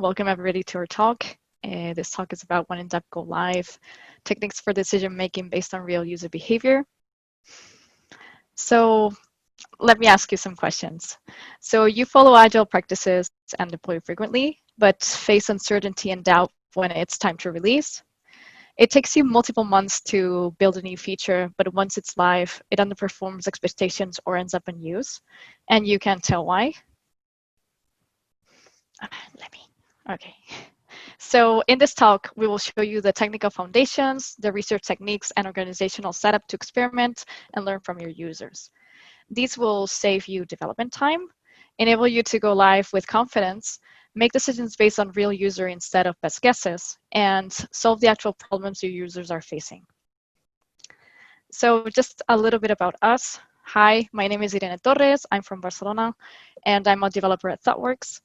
welcome everybody to our talk. This talk is about when in depth go live, techniques for decision making based on real user behavior. So let me ask you some questions. So you follow agile practices and deploy frequently, but face uncertainty and doubt when it's time to release. It takes you multiple months to build a new feature, but once it's live, it underperforms expectations or ends up in use, and you can't tell why. Okay. So in this talk, we will show you the technical foundations, the research techniques, and organizational setup to experiment and learn from your users. These will save you development time, enable you to go live with confidence, make decisions based on real user instead of best guesses, and solve the actual problems your users are facing. So just a little bit about us. Hi, my name is Irene Torres. I'm from Barcelona, and I'm a developer at Thoughtworks.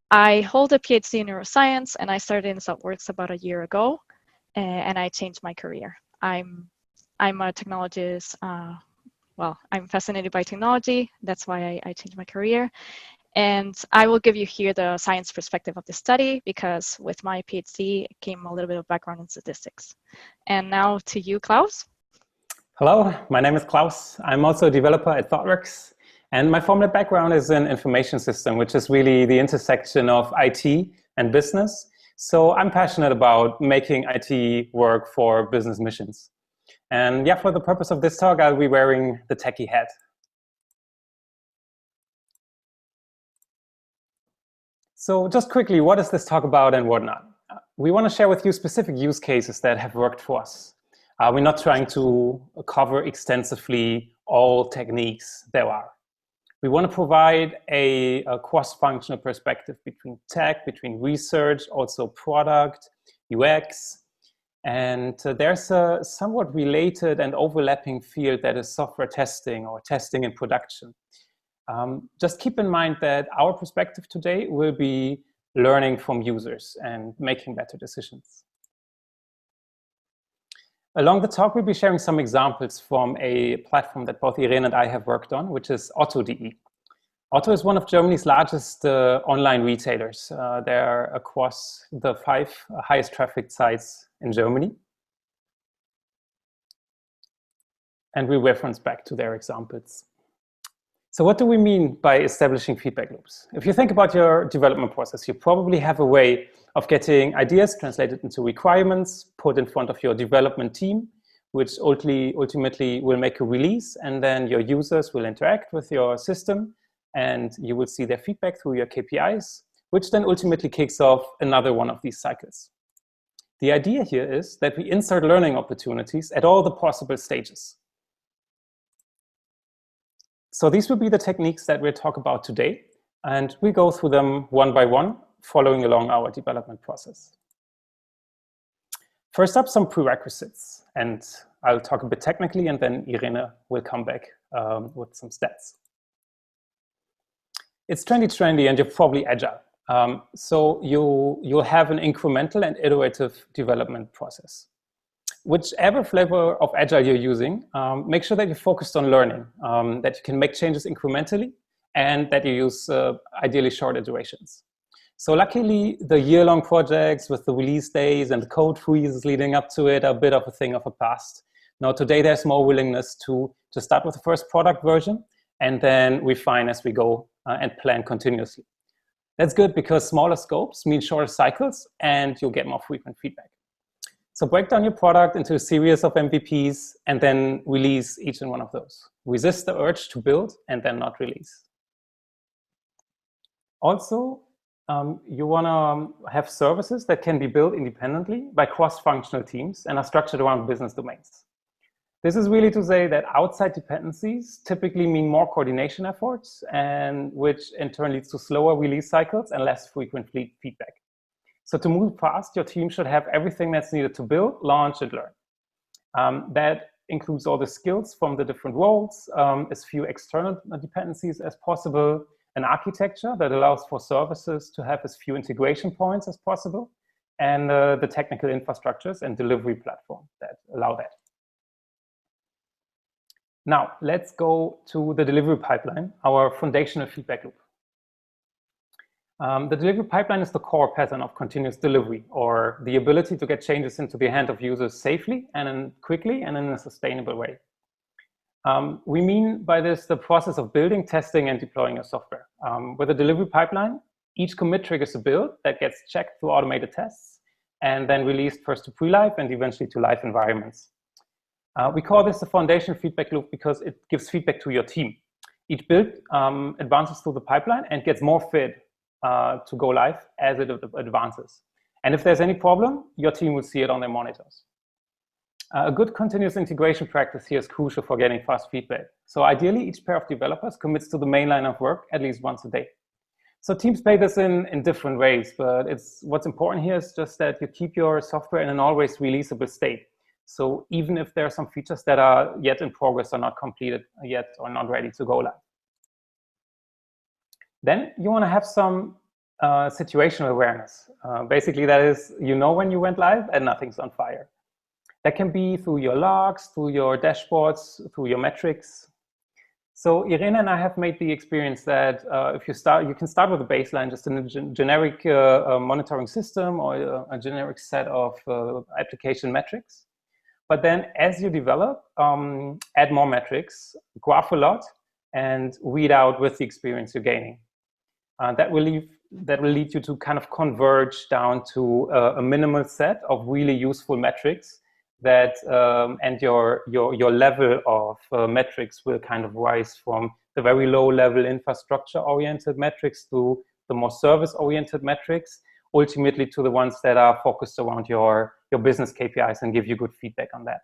I hold a PhD in neuroscience, and I started in Thoughtworks about a year ago, and I changed my career. I'm a technologist. I'm fascinated by technology. That's why I changed my career. And I will give you here the science perspective of the study, because with my PhD came a little bit of background in statistics. And now to you, Klaus. Hello, my name is Klaus. I'm also a developer at Thoughtworks. And my formative background is in information system, which is really the intersection of IT and business. So I'm passionate about making IT work for business missions. And yeah, for the purpose of this talk, I'll be wearing the techie hat. So just quickly, what is this talk about and what not? We want to share with you specific use cases that have worked for us. We're not trying to cover extensively all techniques there are. We want to provide a cross-functional perspective between tech, between research, also product, UX. And there's a somewhat related and overlapping field that is software testing or testing in production. Just keep in mind that our perspective today will be learning from users and making better decisions. Along the talk, we'll be sharing some examples from a platform that both Irene and I have worked on, which is Otto.de. Otto is one of Germany's largest online retailers. They're across the 5 highest trafficked sites in Germany. And we reference back to their examples. So what do we mean by establishing feedback loops? If you think about your development process, you probably have a way of getting ideas translated into requirements, put in front of your development team, which ultimately will make a release, and then your users will interact with your system, and you will see their feedback through your KPIs, which then ultimately kicks off another one of these cycles. The idea here is that we insert learning opportunities at all the possible stages. So these will be the techniques that we'll talk about today, and we go through them one by one, following along our development process. First up, some prerequisites, and I'll talk a bit technically, and then Irene will come back with some stats. It's 2020, and you're probably agile. So you'll have an incremental and iterative development process. Whichever flavor of agile you're using, make sure that you're focused on learning, that you can make changes incrementally, and that you use ideally short iterations. So luckily, the year-long projects with the release days and the code freezes leading up to it are a bit of a thing of the past. Now, today there's more willingness to start with the first product version and then refine as we go and plan continuously. That's good because smaller scopes mean shorter cycles and you'll get more frequent feedback. So break down your product into a series of MVPs and then release each and one of those. Resist the urge to build and then not release. Also, you want to have services that can be built independently by cross-functional teams and are structured around business domains. This is really to say that outside dependencies typically mean more coordination efforts, and which in turn leads to slower release cycles and less frequent feedback. So to move fast, your team should have everything that's needed to build, launch, and learn. That includes all the skills from the different roles, as few external dependencies as possible, an architecture that allows for services to have as few integration points as possible, and the technical infrastructures and delivery platform that allow that. Now, let's go to the delivery pipeline, our foundational feedback loop. The delivery pipeline is the core pattern of continuous delivery, or the ability to get changes into the hand of users safely and quickly and in a sustainable way. We mean by this the process of building, testing, and deploying your software. With a delivery pipeline, each commit triggers a build that gets checked through automated tests and then released first to pre-live and eventually to live environments. We call this the foundation feedback loop because it gives feedback to your team. Each build advances through the pipeline and gets more fit to go live as it advances. And if there's any problem, your team will see it on their monitors. A good continuous integration practice here is crucial for getting fast feedback. So ideally, each pair of developers commits to the main line of work at least once a day. So teams play this in different ways, but what's important here is just that you keep your software in an always releasable state. So even if there are some features that are yet in progress or not completed yet or not ready to go live. Then you want to have some situational awareness. Basically, that is, you know when you went live and nothing's on fire. That can be through your logs, through your dashboards, through your metrics. So Irene and I have made the experience that if you can start with a baseline, just in a generic monitoring system or a generic set of application metrics. But then as you develop, add more metrics, graph a lot, and weed out with the experience you're gaining. That will lead you to kind of converge down to a minimal set of really useful metrics that and your level of metrics will kind of rise from the very low level infrastructure oriented metrics to the more service oriented metrics, ultimately to the ones that are focused around your business KPIs and give you good feedback on that.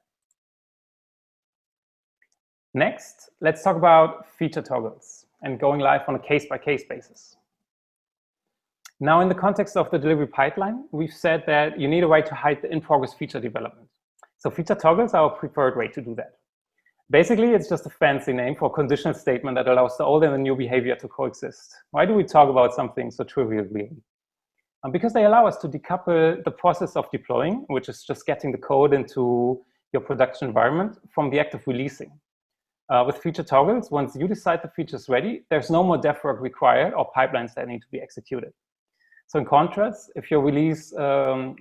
Next, let's talk about feature toggles and going live on a case-by-case basis. Now, in the context of the delivery pipeline, we've said that you need a way to hide the in-progress feature development. So feature toggles are our preferred way to do that. Basically, it's just a fancy name for a conditional statement that allows the old and the new behavior to coexist. Why do we talk about something so trivial, really? Because they allow us to decouple the process of deploying, which is just getting the code into your production environment, from the act of releasing. With feature toggles, once you decide the feature is ready, there's no more dev work required or pipelines that need to be executed. So in contrast, if your release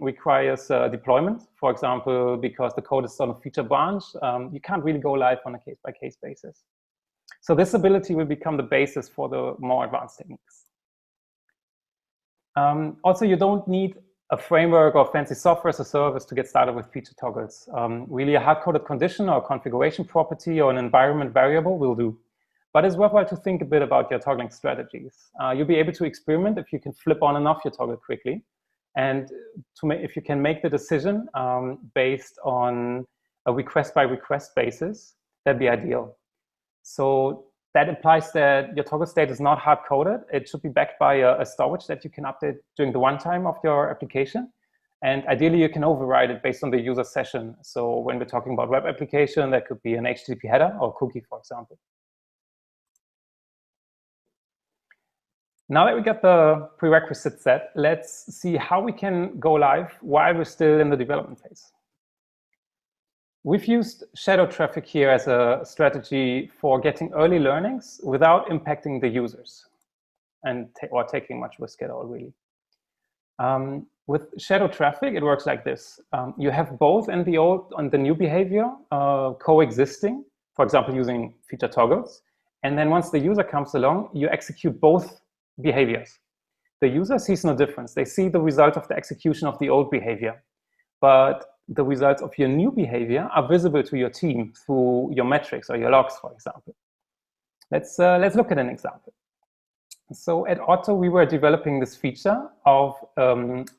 requires deployment, for example, because the code is on a feature branch, you can't really go live on a case-by-case basis. So this ability will become the basis for the more advanced techniques. Also, you don't need a framework or fancy software as a service to get started with feature toggles. Really, a hard-coded condition or configuration property or an environment variable will do. But it's worthwhile to think a bit about your toggling strategies. You'll be able to experiment if you can flip on and off your toggle quickly. And if you can make the decision based on a request-by-request basis, that'd be ideal. So that implies that your toggle state is not hard-coded. It should be backed by a storage that you can update during the runtime of your application. And ideally, you can override it based on the user session. So when we're talking about web application, that could be an HTTP header or cookie, for example. Now that we got the prerequisite set, let's see how we can go live while we're still in the development phase. We've used shadow traffic here as a strategy for getting early learnings without impacting the users or taking much risk at all, really. With shadow traffic, it works like this. You have both in the old and the new behavior coexisting, for example, using feature toggles. And then once the user comes along, you execute both behaviors. The user sees no difference. They see the result of the execution of the old behavior. But the results of your new behavior are visible to your team through your metrics or your logs, for example. Let's look at an example. So at Otto, we were developing this feature of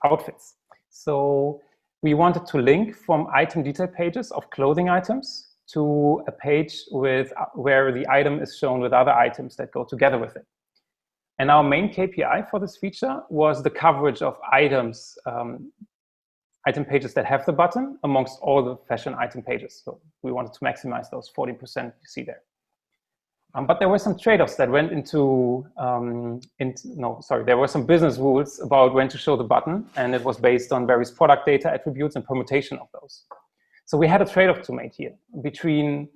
outfits. So we wanted to link from item detail pages of clothing items to a page where the item is shown with other items that go together with it. And our main KPI for this feature was the coverage of items, item pages that have the button amongst all the fashion item pages. So we wanted to maximize those 40% you see there. But there were some trade-offs that went there were some business rules about when to show the button, and it was based on various product data attributes and permutation of those. So we had a trade-off to make here between,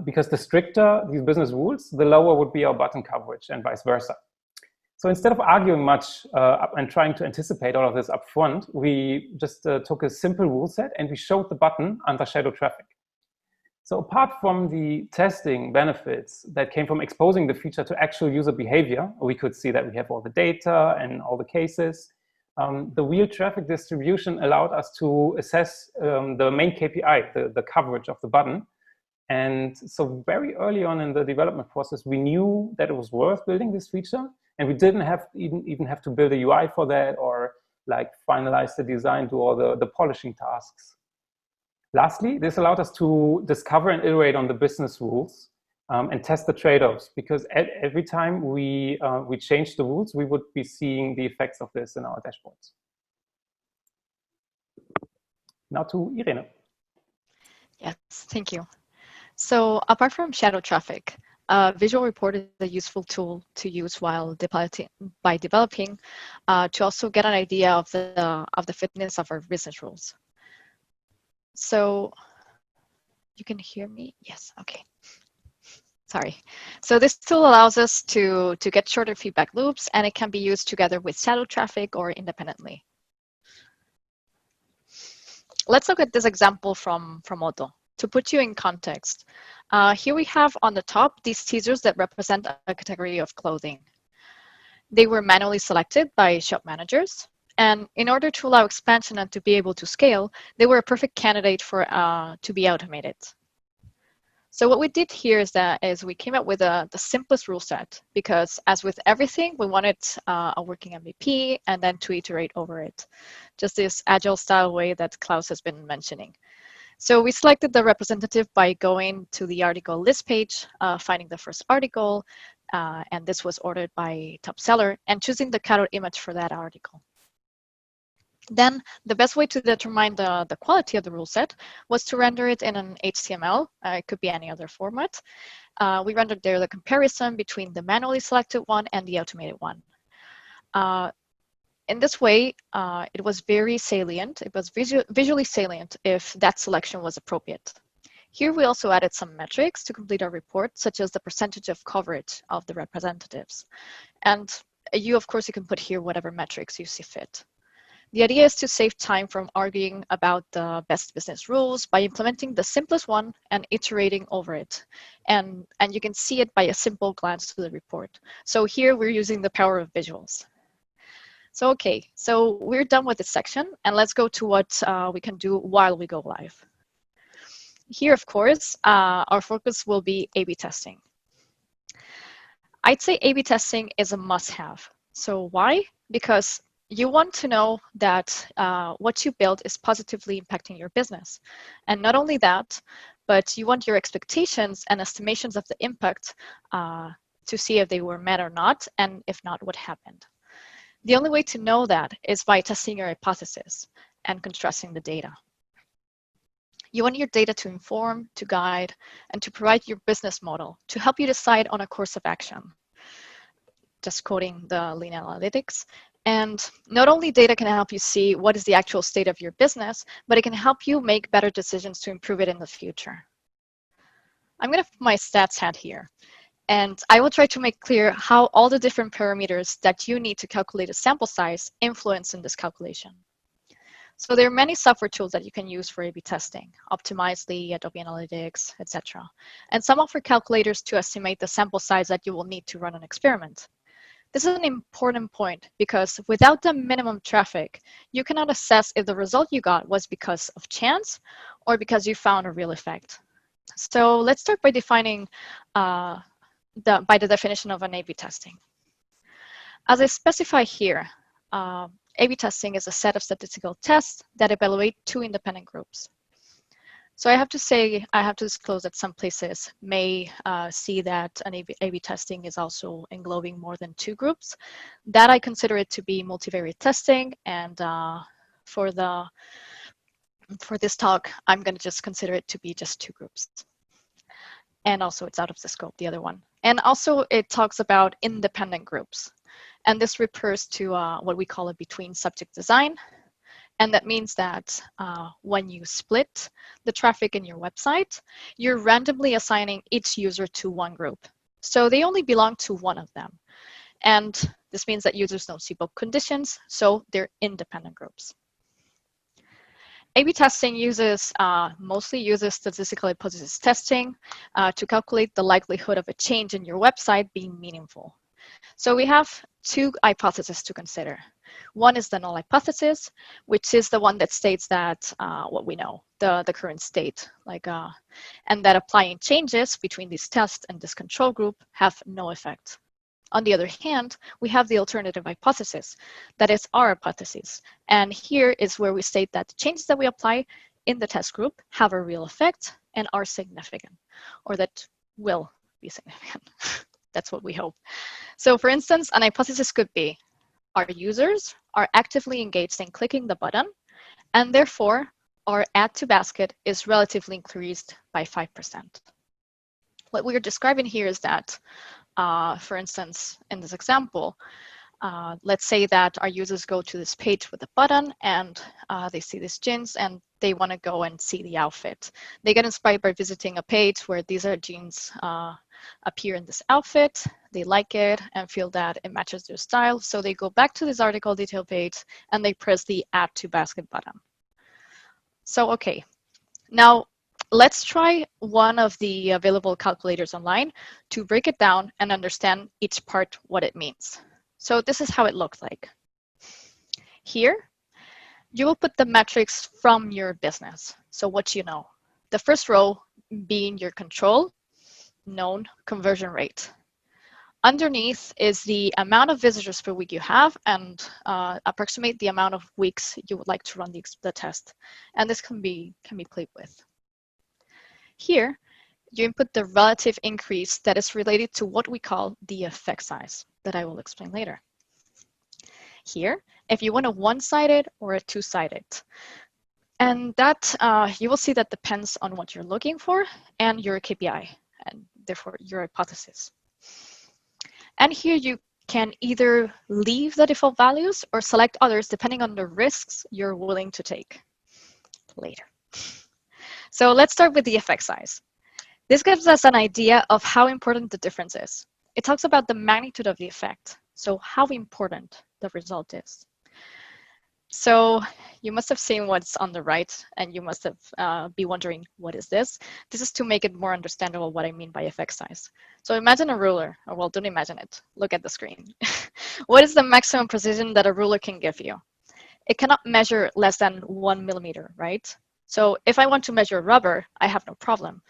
because the stricter these business rules, the lower would be our button coverage and vice versa. So instead of arguing much and trying to anticipate all of this up front, we just took a simple rule set and we showed the button under shadow traffic. So apart from the testing benefits that came from exposing the feature to actual user behavior, we could see that we have all the data and all the cases. The real traffic distribution allowed us to assess the main KPI, the coverage of the button. And so very early on in the development process, we knew that it was worth building this feature, and we didn't have even have to build a UI for that or like finalize the design, do all the polishing tasks. Lastly, this allowed us to discover and iterate on the business rules and test the trade-offs, because every time we changed the rules, we would be seeing the effects of this in our dashboards. Now to Irene. Yes, thank you. So apart from shadow traffic, visual report is a useful tool to use while developing to also get an idea of the fitness of our business rules. So you can hear me? Yes, okay. Sorry. So this tool allows us to get shorter feedback loops, and it can be used together with shadow traffic or independently. Let's look at this example from Otto. To put you in context, here we have on the top these teasers that represent a category of clothing. They were manually selected by shop managers. And in order to allow expansion and to be able to scale, they were a perfect candidate for to be automated. So what we did here is we came up with the simplest rule set, because as with everything, we wanted a working MVP and then to iterate over it. Just this agile style way that Klaus has been mentioning. So we selected the representative by going to the article list page, finding the first article, and this was ordered by top seller, and choosing the cutout image for that article. Then the best way to determine the quality of the rule set was to render it in an HTML. It could be any other format. We rendered there the comparison between the manually selected one and the automated one. In this way, it was very salient. It was visually salient if that selection was appropriate. Here we also added some metrics to complete our report, such as the percentage of coverage of the representatives. And you, of course, you can put here whatever metrics you see fit. The idea is to save time from arguing about the best business rules by implementing the simplest one and iterating over it. And you can see it by a simple glance to the report. So here we're using the power of visuals. So, okay, so we're done with this section, and let's go to what we can do while we go live. Here, of course, our focus will be A/B testing. I'd say A/B testing is a must-have. So why? Because you want to know that what you build is positively impacting your business. And not only that, but you want your expectations and estimations of the impact to see if they were met or not, and if not, what happened. The only way to know that is by testing your hypothesis and contrasting the data. You want your data to inform, to guide, and to provide your business model to help you decide on a course of action. Just quoting the lean analytics. And not only data can help you see what is the actual state of your business, but it can help you make better decisions to improve it in the future. I'm going to put my stats hat here, and I will try to make clear how all the different parameters that you need to calculate a sample size influence in this calculation. So there are many software tools that you can use for A/B testing, Optimizely, Adobe Analytics, etc. And some offer calculators to estimate the sample size that you will need to run an experiment. This is an important point because without the minimum traffic, you cannot assess if the result you got was because of chance or because you found a real effect. So let's start by defining by the definition of an A/B testing. As I specify here, A/B testing is a set of statistical tests that evaluate two independent groups. So I have to disclose that some places may see that an A/B testing is also englobing more than two groups. That I consider it to be multivariate testing, and for this talk, I'm going to just consider it to be just two groups. And also it's out of the scope, the other one. And also it talks about independent groups. And this refers to what we call a between subject design. And that means that when you split the traffic in your website, you're randomly assigning each user to one group. So they only belong to one of them. And This means that users don't see both conditions, so they're independent groups. A/B testing mostly uses statistical hypothesis testing to calculate the likelihood of a change in your website being meaningful. So we have two hypotheses to consider. One is the null hypothesis, which is the one that states that what we know, the current state, and that applying changes between this test and this control group have no effect. On the other hand, we have the alternative hypothesis, that is our hypothesis. And here is where we state that the changes that we apply in the test group have a real effect and are significant, or that will be significant. That's what we hope. So for instance, an hypothesis could be our users are actively engaged in clicking the button, and therefore our add to basket is relatively increased by 5%. What we are describing here is that, for instance, in this example, let's say that our users go to this page with a button and they see these jeans and they want to go and see the outfit. They get inspired by visiting a page where these jeans appear in this outfit. They like it and feel that it matches their style. So they go back to this article detail page and they press the add to basket button. So, okay, now let's try one of the available calculators online to break it down and understand each part what it means. So this is how it looks like. Here, you will put the metrics from your business. So what you know. The first row being your control, known conversion rate. Underneath is the amount of visitors per week you have and approximate the amount of weeks you would like to run the test. And this can be played with. Here, you input the relative increase that is related to what we call the effect size that I will explain later. Here, if you want a one-sided or a two-sided, and that you will see that depends on what you're looking for and your KPI, and therefore your hypothesis. And here you can either leave the default values or select others depending on the risks you're willing to take later. So let's start with the effect size. This gives us an idea of how important the difference is. It talks about the magnitude of the effect, so how important the result is. So you must have seen what's on the right, and you must have be wondering, what is this? This is to make it more understandable what I mean by effect size. So imagine a ruler, or well, don't imagine it. Look at the screen. What is the maximum precision that a ruler can give you? It cannot measure less than 1 millimeter, right? So if I want to measure rubber, I have no problem.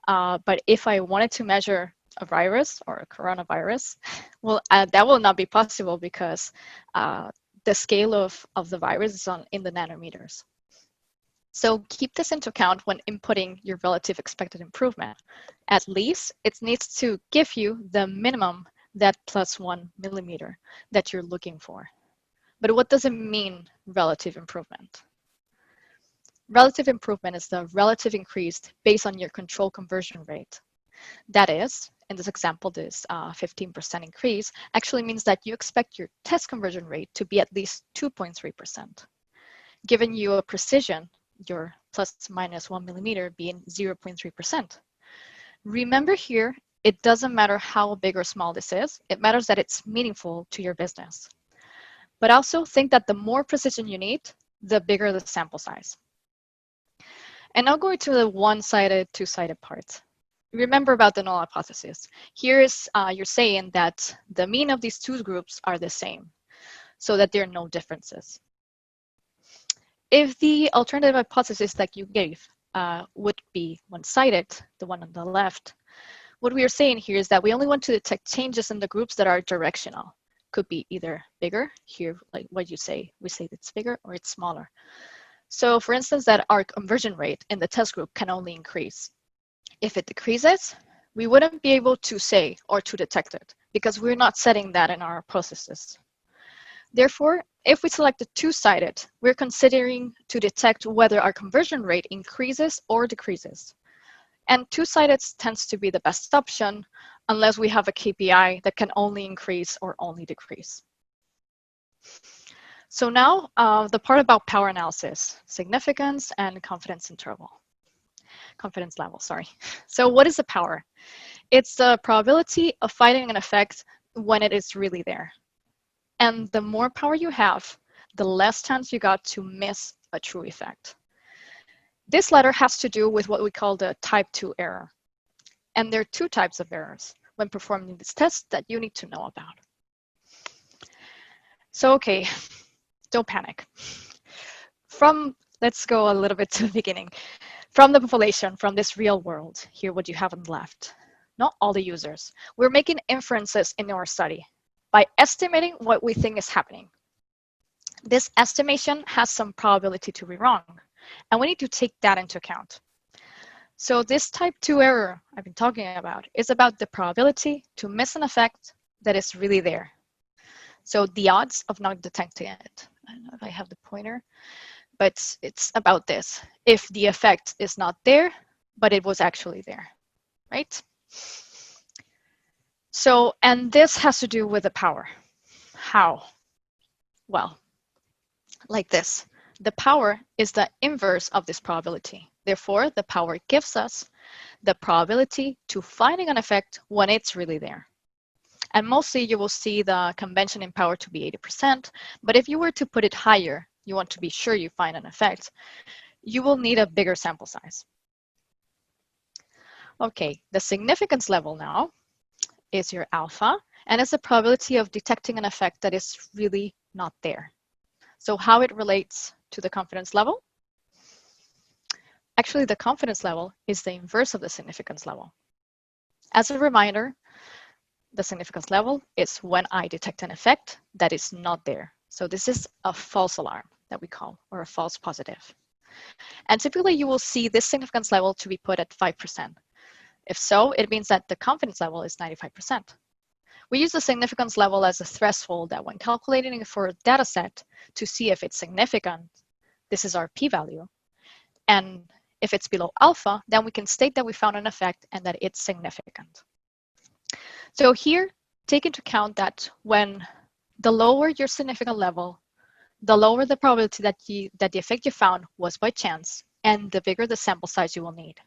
But if I wanted to measure a virus or a coronavirus, well, that will not be possible because the scale of the virus is in the nanometers. So keep this into account when inputting your relative expected improvement. At least it needs to give you the minimum, that plus 1 millimeter that you're looking for. But what does it mean, relative improvement? Relative improvement is the relative increase based on your control conversion rate. That is, in this example, this 15% increase actually means that you expect your test conversion rate to be at least 2.3%. Giving you a precision, your plus minus 1 millimeter being 0.3%. Remember here, it doesn't matter how big or small this is. It matters that it's meaningful to your business. But also think that the more precision you need, the bigger the sample size. And now going to the one-sided, two-sided part. Remember about the null hypothesis. Here is you're saying that the mean of these two groups are the same, so that there are no differences. If the alternative hypothesis that you gave would be one-sided, the one on the left, what we are saying here is that we only want to detect changes in the groups that are directional. Could be either bigger, here, like what you say, we say it's bigger, or it's smaller. So for instance, that our conversion rate in the test group can only increase. If it decreases, we wouldn't be able to say or to detect it because we're not setting that in our processes. Therefore, if we select the two-sided, we're considering to detect whether our conversion rate increases or decreases. And two-sided tends to be the best option unless we have a KPI that can only increase or only decrease. So now the part about power analysis, significance and confidence level, sorry. So what is the power? It's the probability of finding an effect when it is really there. And the more power you have, the less chance you got to miss a true effect. This letter has to do with what we call the type 2 error. And there are two types of errors when performing this test that you need to know about. So, okay, don't panic. Let's go a little bit to the beginning. From the population, from this real world, here what you have on the left. Not all the users. We're making inferences in our study by estimating what we think is happening. This estimation has some probability to be wrong, and we need to take that into account. So this type 2 error I've been talking about is about the probability to miss an effect that is really there. So the odds of not detecting it. I don't know if I have the pointer, but it's about this. If the effect is not there, but it was actually there, right? So, and this has to do with the power. How? Well, like this. The power is the inverse of this probability. Therefore, the power gives us the probability to finding an effect when it's really there. And mostly you will see the convention in power to be 80%, but if you were to put it higher, you want to be sure you find an effect, you will need a bigger sample size. Okay, the significance level now is your alpha, and it's the probability of detecting an effect that is really not there. So how it relates to the confidence level? Actually, the confidence level is the inverse of the significance level. As a reminder, the significance level is when I detect an effect that is not there. So this is a false alarm that we call, or a false positive. And typically you will see this significance level to be put at 5%. If so, it means that the confidence level is 95%. We use the significance level as a threshold that when calculating for a data set to see if it's significant, this is our p-value. And if it's below alpha, then we can state that we found an effect and that it's significant. So here, take into account that when the lower your significant level, the lower the probability that the effect you found was by chance, and the bigger the sample size you will need.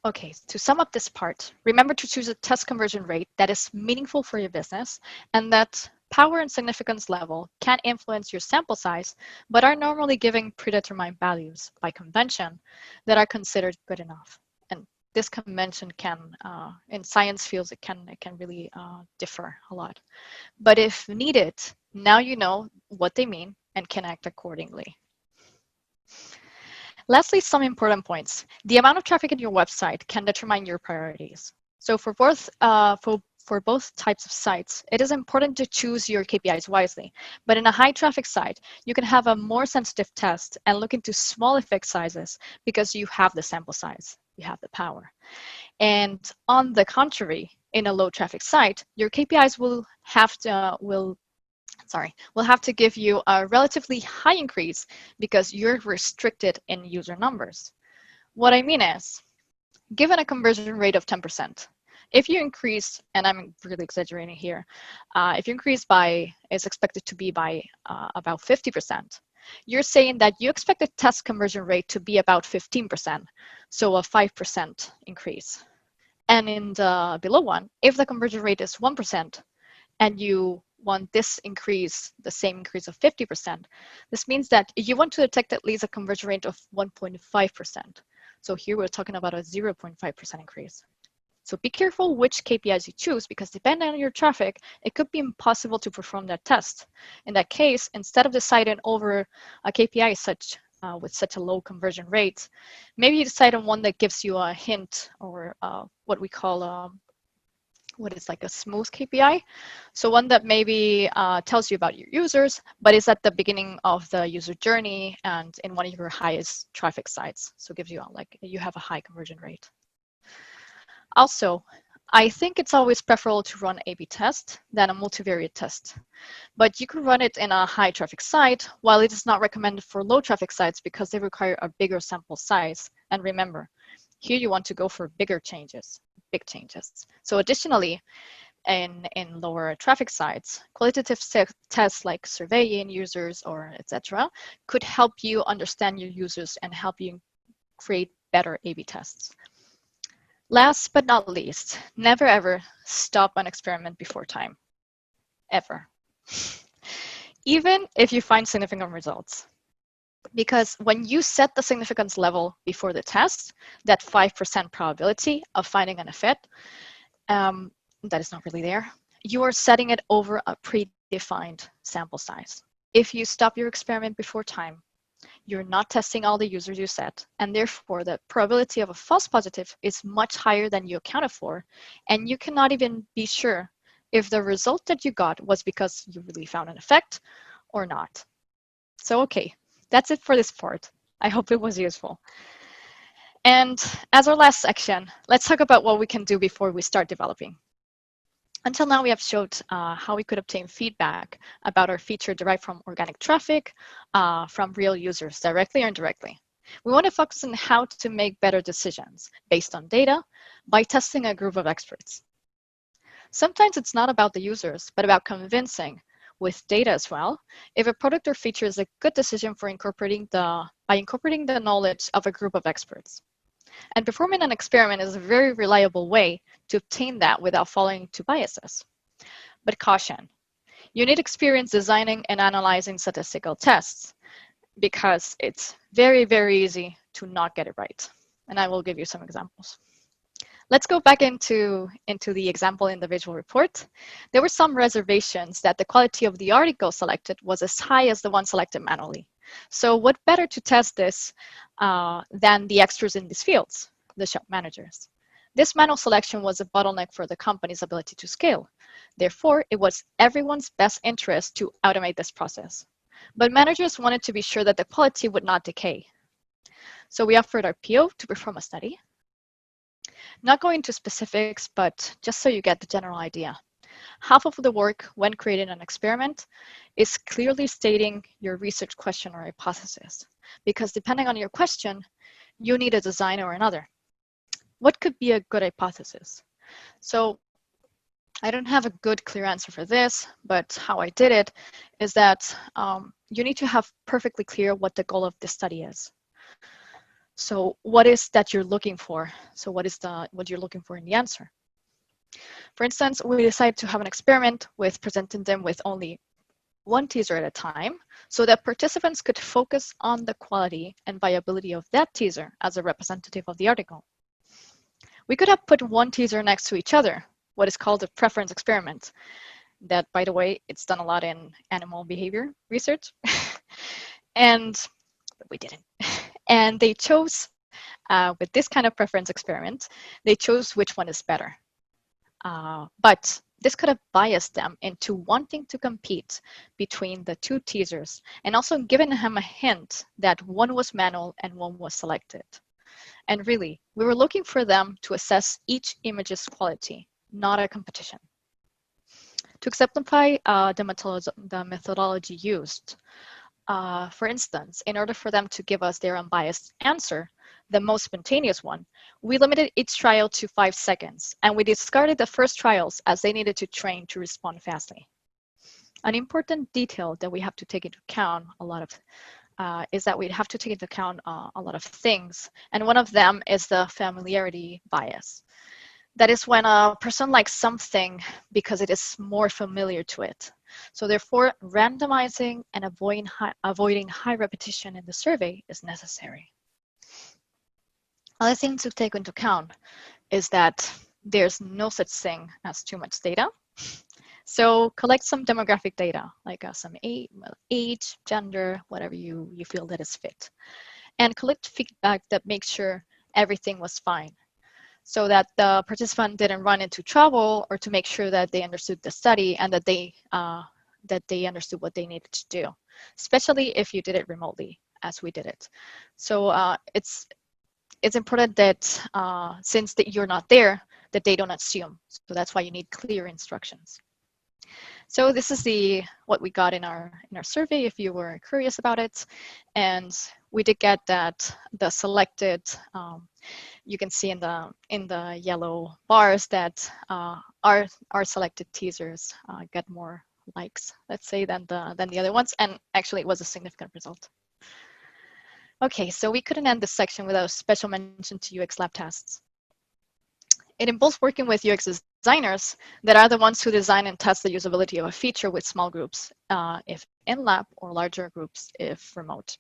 Okay, to sum up this part, remember to choose a test conversion rate that is meaningful for your business, and that power and significance level can influence your sample size, but are normally giving predetermined values by convention that are considered good enough. And this convention can, in science fields, it can really differ a lot. But if needed, now you know what they mean and can act accordingly. Lastly, some important points. The amount of traffic in your website can determine your priorities. So for both types of sites, it is important to choose your KPIs wisely. But in a high traffic site, you can have a more sensitive test and look into small effect sizes because you have the sample size, you have the power. And on the contrary, in a low traffic site, your KPIs will have to give you a relatively high increase because you're restricted in user numbers. What I mean is, given a conversion rate of 10%, if you increase, and I'm really exaggerating here, if you increase is expected to be by about 50%, you're saying that you expect the test conversion rate to be about 15%, so a 5% increase. And in the below one, if the conversion rate is 1%, and you want this increase, the same increase of 50%, this means that you want to detect at least a conversion rate of 1.5%. So here we're talking about a 0.5% increase. So be careful which KPIs you choose because depending on your traffic, it could be impossible to perform that test. In that case, instead of deciding over a KPI with such a low conversion rate, maybe you decide on one that gives you a hint or what we call what is like a smooth KPI. So one that maybe tells you about your users, but is at the beginning of the user journey and in one of your highest traffic sites. So it gives you you have a high conversion rate. Also, I think it's always preferable to run A/B test than a multivariate test. But you could run it in a high traffic site, while it is not recommended for low traffic sites because they require a bigger sample size. And remember, here you want to go for big changes. So additionally, in lower traffic sites, qualitative tests like surveying users or etc. could help you understand your users and help you create better A/B tests. Last but not least, never ever stop an experiment before time. ever. Even if you find significant results. Because when you set the significance level before the test, that 5% probability of finding an effect, that is not really there, you are setting it over a predefined sample size. If you stop your experiment before time, you're not testing all the users you set, and therefore the probability of a false positive is much higher than you accounted for, and you cannot even be sure if the result that you got was because you really found an effect or not. So okay, that's it for this part. I hope it was useful. And as our last section, let's talk about what we can do before we start developing. Until now, we have showed how we could obtain feedback about our feature derived from organic traffic, from real users, directly or indirectly. We want to focus on how to make better decisions based on data by testing a group of experts. Sometimes it's not about the users, but about convincing, with data as well, if a product or feature is a good decision for incorporating the knowledge of a group of experts. And performing an experiment is a very reliable way to obtain that without falling into biases. But caution, you need experience designing and analyzing statistical tests because it's very, very easy to not get it right. And I will give you some examples. Let's go back into the example in the visual report. There were some reservations that the quality of the article selected was as high as the one selected manually. So what better to test this than the experts in these fields, the shop managers. This manual selection was a bottleneck for the company's ability to scale. Therefore, it was everyone's best interest to automate this process. But managers wanted to be sure that the quality would not decay. So we offered our PO to perform a study. Not going into specifics, but just so you get the general idea. Half of the work when creating an experiment is clearly stating your research question or hypothesis, because depending on your question, you need a design or another. What could be a good hypothesis? So I don't have a good clear answer for this, but how I did it is that you need to have perfectly clear what the goal of the study is. So what is that you're looking for? So what you're looking for in the answer? For instance, we decided to have an experiment with presenting them with only one teaser at a time so that participants could focus on the quality and viability of that teaser as a representative of the article. We could have put one teaser next to each other, what is called a preference experiment. That, by the way, it's done a lot in animal behavior research. But we didn't. And they chose, with this kind of preference experiment, they chose which one is better. But this could have biased them into wanting to compete between the two teasers and also given them a hint that one was manual and one was selected. And really, we were looking for them to assess each image's quality, not a competition. To exemplify the methodology used, for instance, in order for them to give us their unbiased answer, the most spontaneous one, we limited each trial to 5 seconds, and we discarded the first trials as they needed to train to respond fastly. An important detail that we have to take into account is that we have to take into account a lot of things, and one of them is the familiarity bias. That is when a person likes something because it is more familiar to it. So therefore, randomizing and avoiding high repetition in the survey is necessary. Other thing to take into account is that there's no such thing as too much data. So collect some demographic data, like some age, gender, whatever you feel that is fit. And collect feedback that makes sure everything was fine, so that the participant didn't run into trouble, or to make sure that they understood the study and that they understood what they needed to do, especially if you did it remotely, as we did it. So it's important that since you're not there, that they don't assume. So that's why you need clear instructions. So this is what we got in our survey, if you were curious about it. And we did get that the selected, you can see in the yellow bars that our selected teasers get more likes, let's say, than the other ones. And actually, it was a significant result. Okay, so we couldn't end this section without a special mention to UX lab tests. It involves working with UX designers that are the ones who design and test the usability of a feature with small groups, if in-lab, or larger groups if remote.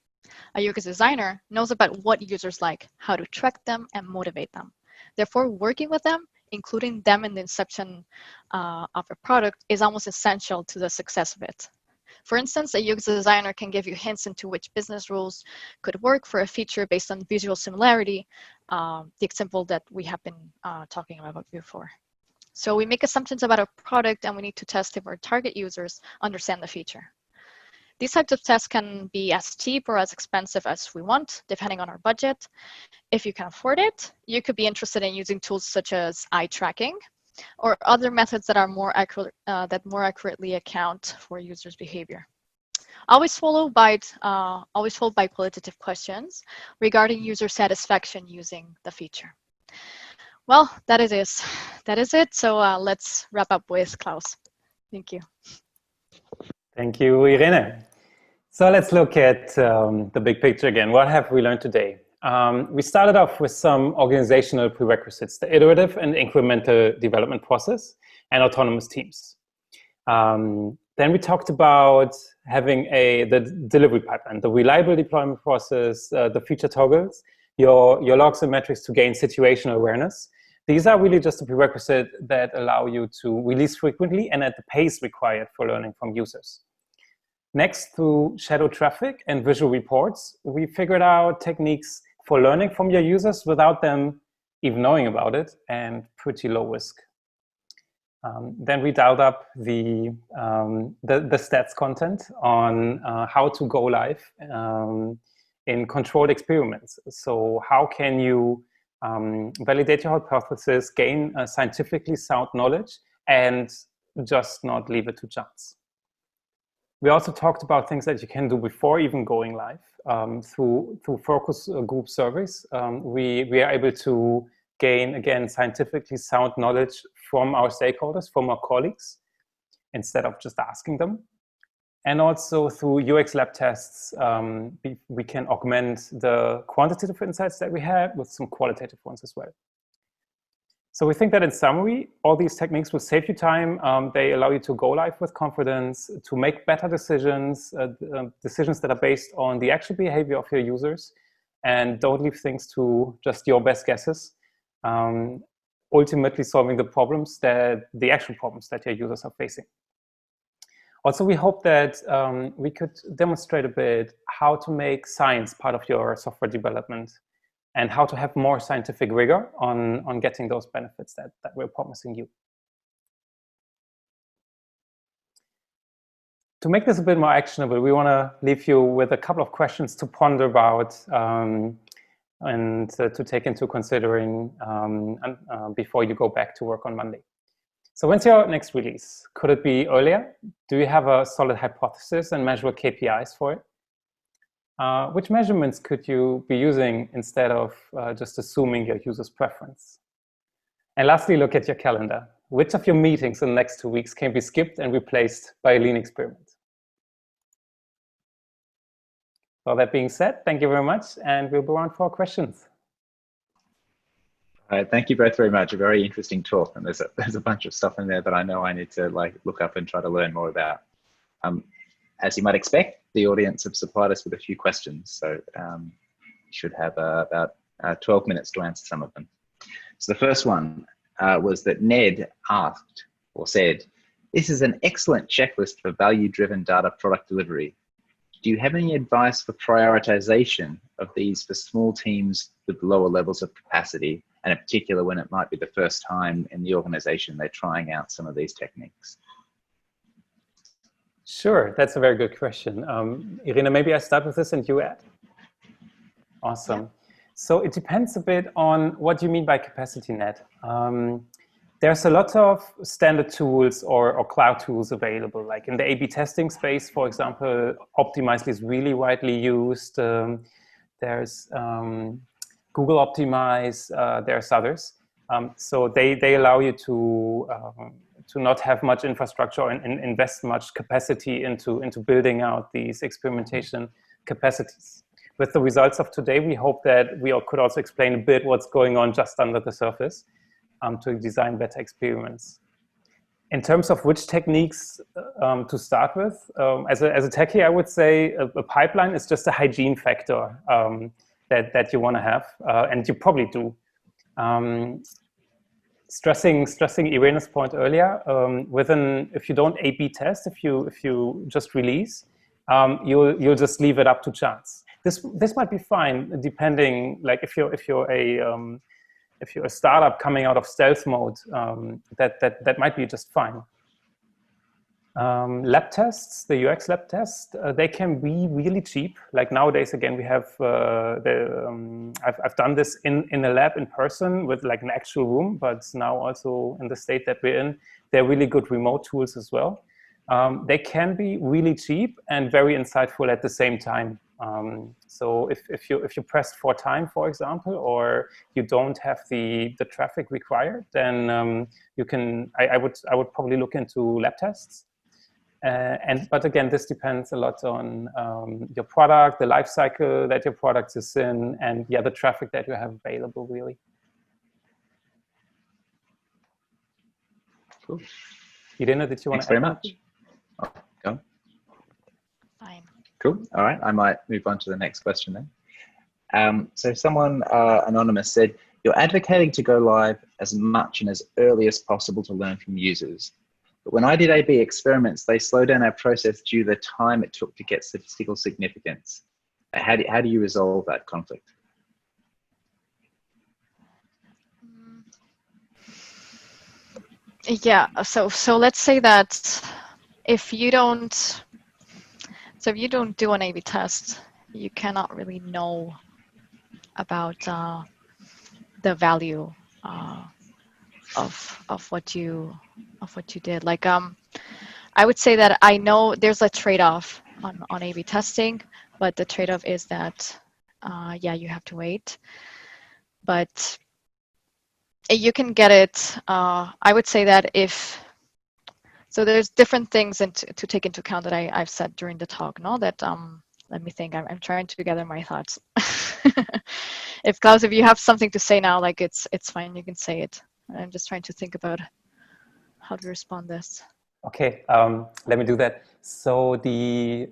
A UX designer knows about what users like, how to track them, and motivate them. Therefore, working with them, including them in the inception of a product, is almost essential to the success of it. For instance, a UX designer can give you hints into which business rules could work for a feature based on visual similarity, the example that we have been talking about before. So we make assumptions about a product, and we need to test if our target users understand the feature. These types of tests can be as cheap or as expensive as we want, depending on our budget. If you can afford it, you could be interested in using tools such as eye tracking or other methods that are more accurately account for users' behavior. Always followed by qualitative questions regarding user satisfaction using the feature. Well, that is it. So let's wrap up with Klaus. Thank you. Thank you, Irene. So let's look at the big picture again. What have we learned today? We started off with some organizational prerequisites, the iterative and incremental development process, and autonomous teams. Then we talked about having the delivery pipeline, the reliable deployment process, the feature toggles, your logs and metrics to gain situational awareness. These are really just a prerequisite that allow you to release frequently and at the pace required for learning from users. Next, through shadow traffic and visual reports, we figured out techniques for learning from your users without them even knowing about it, and pretty low risk. Then we dialed up the stats content on how to go live in controlled experiments. So how can you validate your hypothesis, gain scientifically sound knowledge, and just not leave it to chance. We also talked about things that you can do before even going live. Through focus group surveys, we are able to gain, again, scientifically sound knowledge from our stakeholders, from our colleagues, instead of just asking them. And also through UX lab tests, we can augment the quantitative insights that we had with some qualitative ones as well. So we think that in summary, all these techniques will save you time. They allow you to go live with confidence, to make better decisions, decisions that are based on the actual behavior of your users, and don't leave things to just your best guesses. Ultimately solving the actual problems that your users are facing. Also, we hope that we could demonstrate a bit how to make science part of your software development and how to have more scientific rigor on getting those benefits that we're promising you. To make this a bit more actionable, we want to leave you with a couple of questions to ponder about and to take into considering before you go back to work on Monday. So when's your next release? Could it be earlier? Do you have a solid hypothesis and measurable KPIs for it? Which measurements could you be using instead of just assuming your user's preference? And lastly, look at your calendar. Which of your meetings in the next 2 weeks can be skipped and replaced by a lean experiment? Well, that being said, thank you very much, and we'll be around for questions. All right, thank you both very much. A very interesting talk, and there's a bunch of stuff in there that I know I need to look up and try to learn more about. As you might expect, the audience have supplied us with a few questions, so you should have about 12 minutes to answer some of them. So the first one was that Ned asked or said, "This is an excellent checklist for value-driven data product delivery. Do you have any advice for prioritization of these for small teams with lower levels of capacity, and in particular when it might be the first time in the organization they're trying out some of these techniques?" Sure, that's a very good question. Irene, maybe I start with this and you add. Awesome. Yeah. So it depends a bit on what you mean by capacity net. There's a lot of standard tools or cloud tools available, like in the A/B testing space, for example. Optimizely is really widely used. There's Google Optimize, there's others. So they allow you to not have much infrastructure and invest much capacity into building out these experimentation capacities. With the results of today, we hope that we could also explain a bit what's going on just under the surface. to design better experiments. In terms of which techniques to start with, as a techie, I would say a pipeline is just a hygiene factor that you want to have, and you probably do. Stressing Irene's point earlier, if you don't A/B test, if you just release, you'll just leave it up to chance. This might be fine, depending, like if you're a startup coming out of stealth mode, that might be just fine. Lab tests, the UX lab tests, they can be really cheap. Like nowadays, again, we have I've done this in a lab in person with like an actual room, but now also in the state that we're in, they're really good remote tools as well. They can be really cheap and very insightful at the same time. So if you pressed for time, for example, or you don't have the traffic required, then you can. I would probably look into lab tests. But again, this depends a lot on your product, the life cycle that your product is in, and the traffic that you have available, really. Cool. Irene, did you want to add? Thanks very much. Oh, go. Fine. Cool. All right. I might move on to the next question then. So someone anonymous said, you're advocating to go live as much and as early as possible to learn from users. But when I did A/B experiments, they slowed down our process due to the time it took to get statistical significance. How do you resolve that conflict? Yeah, so let's say that if you don't do an A/B test, you cannot really know about the value of what you did. Like I would say that I know there's a trade-off on A/B testing, but the trade-off is that you have to wait, but you can get it. I would say that so there's different things to take into account that I've said during the talk. No, that let me think. I'm trying to gather my thoughts. If Klaus, if you have something to say now, like it's fine. You can say it. I'm just trying to think about how to respond this. Okay, let me do that. So we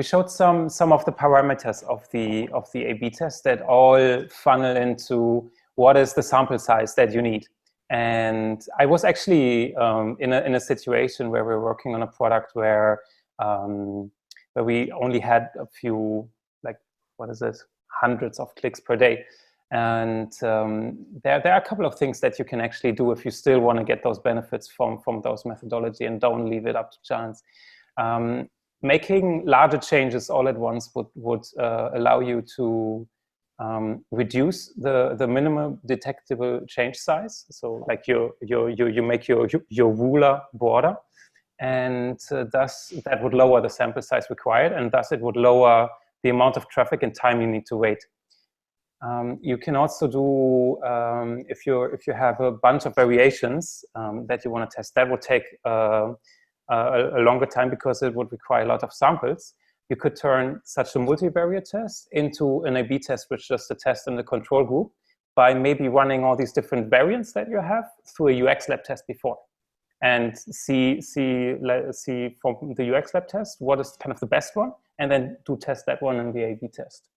showed some of the parameters of the A/B test that all funnel into what is the sample size that you need. And I was actually in a situation where we're working on a product where we only had a few, like, what is it, hundreds of clicks per day. And there are a couple of things that you can actually do if you still want to get those benefits from those methodology and don't leave it up to chance. Making larger changes all at once would allow you to reduce the minimum detectable change size. So like you make your ruler broader, and thus that would lower the sample size required, and thus it would lower the amount of traffic and time you need to wait. You can also do, if you have a bunch of variations that you want to test, that would take a longer time because it would require a lot of samples. You could turn such a multivariate test into an A/B test, which is just a test in the control group, by maybe running all these different variants that you have through a UX lab test before, and see from the UX lab test what is kind of the best one, and then do test that one in the A/B test.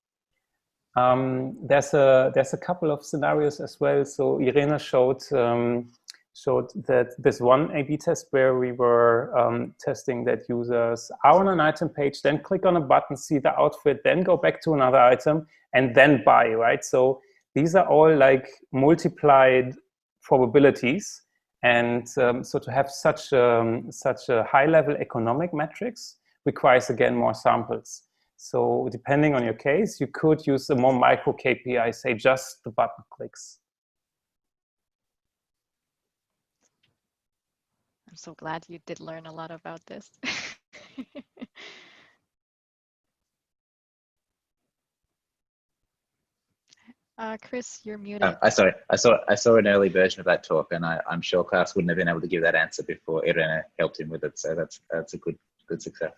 There's a couple of scenarios as well. So Irene showed that this one A/B test where we were testing that users are on an item page, then click on a button, see the outfit, then go back to another item, and then buy, right? So these are all like multiplied probabilities. And so to have such a high-level economic metrics requires, again, more samples. So depending on your case, you could use a more micro KPI, say just the button clicks. I'm so glad you did learn a lot about this. Chris, you're muted. I saw an early version of that talk, and I'm sure Klaus wouldn't have been able to give that answer before Irene helped him with it. So that's a good success.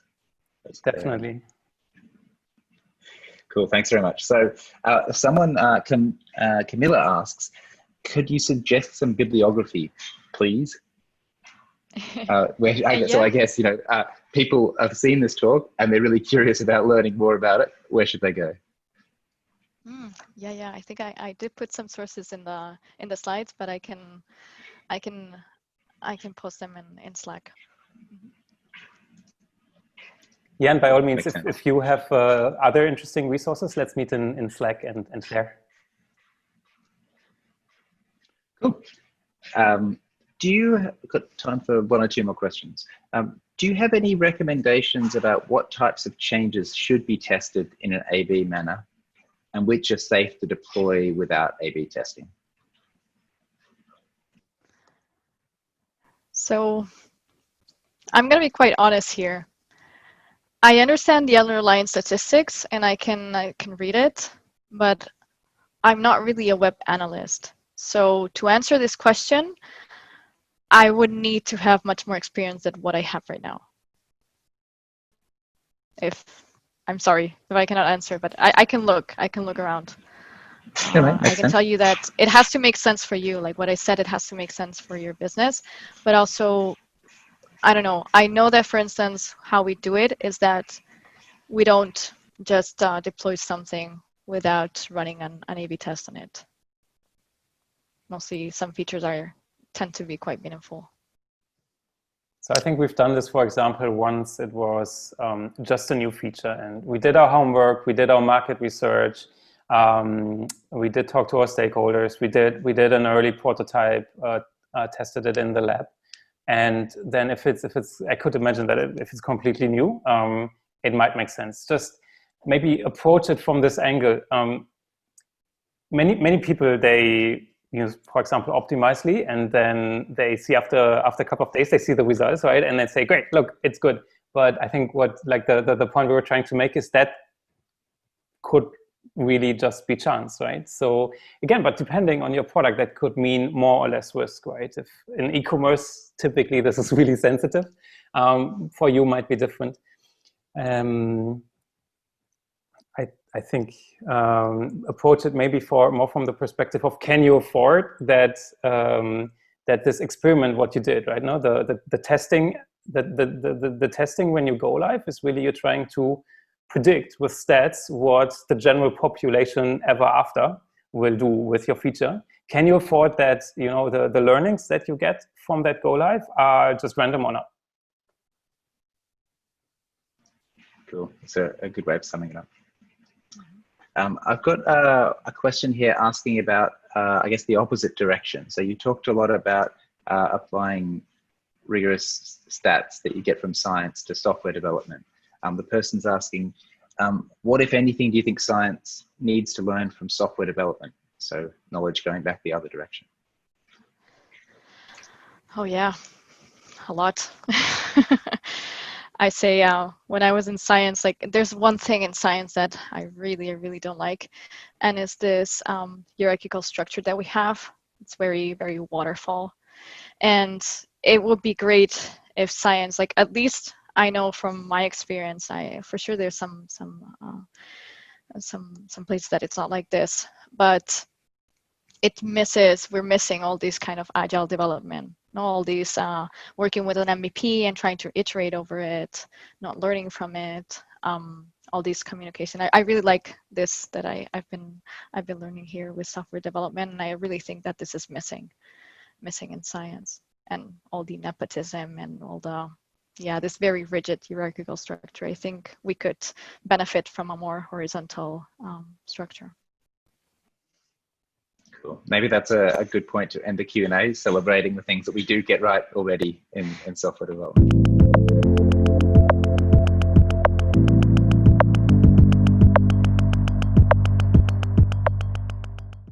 That's definitely. Cool. Thanks very much. So someone, Camilla asks, could you suggest some bibliography, please? So I guess, people have seen this talk and they're really curious about learning more about it. Where should they go? Yeah. I think I did put some sources in the slides, but I can post them in Slack. Yeah, and by all means, if you have other interesting resources, let's meet in Slack and share. Cool. Do you got time for one or two more questions? Do you have any recommendations about what types of changes should be tested in an A/B manner and which are safe to deploy without A/B testing? So I'm going to be quite honest here. I understand the underlying statistics and I can read it, but I'm not really a web analyst. So to answer this question, I would need to have much more experience than what I have right now. I'm sorry if I cannot answer, but I can look around. I can tell you that it has to make sense for you. Like what I said, it has to make sense for your business, but also, I don't know. I know that, for instance, how we do it is that we don't just deploy something without running an A/B test on it. Mostly some features tend to be quite meaningful. So I think we've done this, for example, once it was just a new feature and we did our homework, we did our market research, we did talk to our stakeholders, we did an early prototype, tested it in the lab. And then if it's, I could imagine that if it's completely new, it might make sense. Just maybe approach it from this angle. Many people, they use, for example, Optimizely, and then they see after a couple of days, they see the results, right? And they say, great, look, it's good. But I think the point we were trying to make is that could really just be chance, right? So again, but depending on your product, that could mean more or less risk, right? If in e-commerce, typically this is really sensitive. For you might be different. I think approach it maybe more from the perspective of, can you afford that that this experiment, what you did, right? No, the testing, the testing when you go live is really you're trying to predict with stats what the general population ever after will do with your feature. Can you afford that, the learnings that you get from that go live are just random or not? Cool. It's a good way of summing it up. I've got a question here asking about, I guess, the opposite direction. So you talked a lot about applying rigorous stats that you get from science to software development. The person's asking, what, if anything, do you think science needs to learn from software development? So knowledge going back the other direction. Oh yeah, a lot. I say when I was in science, like there's one thing in science that I really don't like, and it's this hierarchical structure that we have. It's very, very waterfall, and it would be great if science, like at least I know from my experience, for sure there's some places that it's not like this, but we're missing all these kind of agile development. All these working with an MVP and trying to iterate over it, not learning from it, all these communication. I really like this that I've been learning here with software development, and I really think that this is missing in science, and all the nepotism and all this very rigid hierarchical structure. I think we could benefit from a more horizontal structure. Cool. Maybe that's a good point to end the Q&A, celebrating the things that we do get right already in software development.